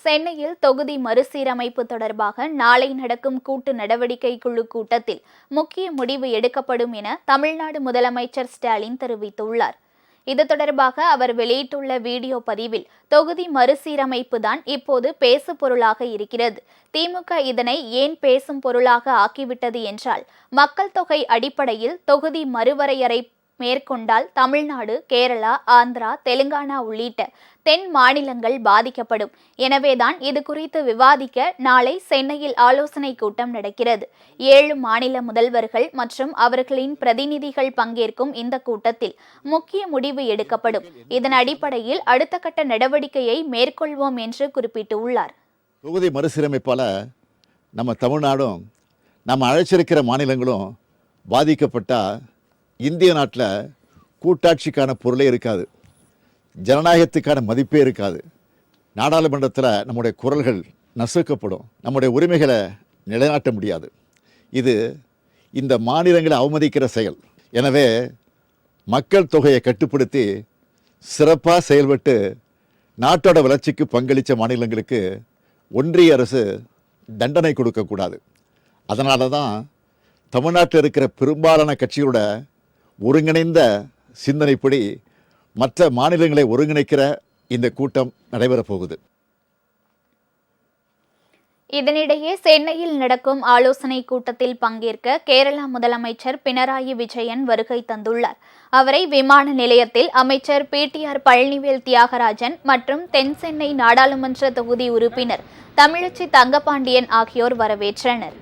சென்னையில் தொகுதி மறுசீரமைப்பு தொடர்பாக நாளை நடக்கும் கூட்டு நடவடிக்கை குழு கூட்டத்தில் முக்கிய முடிவு எடுக்கப்படும் என தமிழ்நாடு முதலமைச்சர் ஸ்டாலின் தெரிவித்துள்ளார். இது தொடர்பாக அவர் வெளியிட்டுள்ள வீடியோ பதிவில், தொகுதி மறுசீரமைப்பு தான் இப்போது பேசு பொருளாக இருக்கிறது. திமுக இதனை ஏன் பேசும் பொருளாக ஆக்கிவிட்டது என்றால், மக்கள் தொகை அடிப்படையில் தொகுதி மறுவரையறை மேற்கொண்டால் தமிழ்நாடு, கேரளா, ஆந்திரா, தெலுங்கானா உள்ளிட்ட தென் மாநிலங்கள் பாதிக்கப்படும். எனவேதான் இது குறித்து விவாதிக்க நாளை சென்னையில் ஆலோசனை கூட்டம் நடக்கிறது. 7 மாநில முதல்வர்கள் மற்றும் அவர்களின் பிரதிநிதிகள் பங்கேற்கும் இந்த கூட்டத்தில் முக்கிய முடிவு எடுக்கப்படும். இதன் அடிப்படையில் அடுத்த கட்ட நடவடிக்கையை மேற்கொள்வோம் என்று குறிப்பிட்டுள்ளார். தொகுதி மறுசீரமைப்பால நம்ம தமிழ்நாடும் நம்ம அழைச்சிருக்கிற மாநிலங்களும் பாதிக்கப்பட்டா இந்திய நாட்டில் கூட்டாட்சிக்கான பொருளே இருக்காது, ஜனநாயகத்துக்கான மதிப்பே இருக்காது. நாடாளுமன்றத்தில் நம்முடைய குரல்கள் நசுக்கப்படும், நம்முடைய உரிமைகளை நிலைநாட்ட முடியாது. இது இந்த மாநிலங்களை அவமதிக்கிற செயல். எனவே மக்கள் தொகையை கட்டுப்படுத்தி சிறப்பாக செயல்பட்டு நாட்டோட வளர்ச்சிக்கு பங்களித்த மாநிலங்களுக்கு ஒன்றிய அரசு தண்டனை கொடுக்கக்கூடாது. அதனால தான் தமிழ்நாட்டில் இருக்கிற பெரும்பாலான கட்சிகளோட ஒருங்கிணைந்த சிந்தனைப்படி மற்ற மாநிலங்களை ஒருங்கிணைக்கிற இந்த கூட்டம் நடைபெறப் போகுது. இதனிடையே சென்னையில் நடக்கும் ஆலோசனை கூட்டத்தில் பங்கேற்க கேரளா முதலமைச்சர் பினராயி விஜயன் வருகை தந்துள்ளார். அவரை விமான நிலையத்தில் அமைச்சர் PTR பழனிவேல் தியாகராஜன் மற்றும் தென் சென்னை நாடாளுமன்ற தொகுதி உறுப்பினர் தமிழச்சி தங்கபாண்டியன் ஆகியோர் வரவேற்றனர்.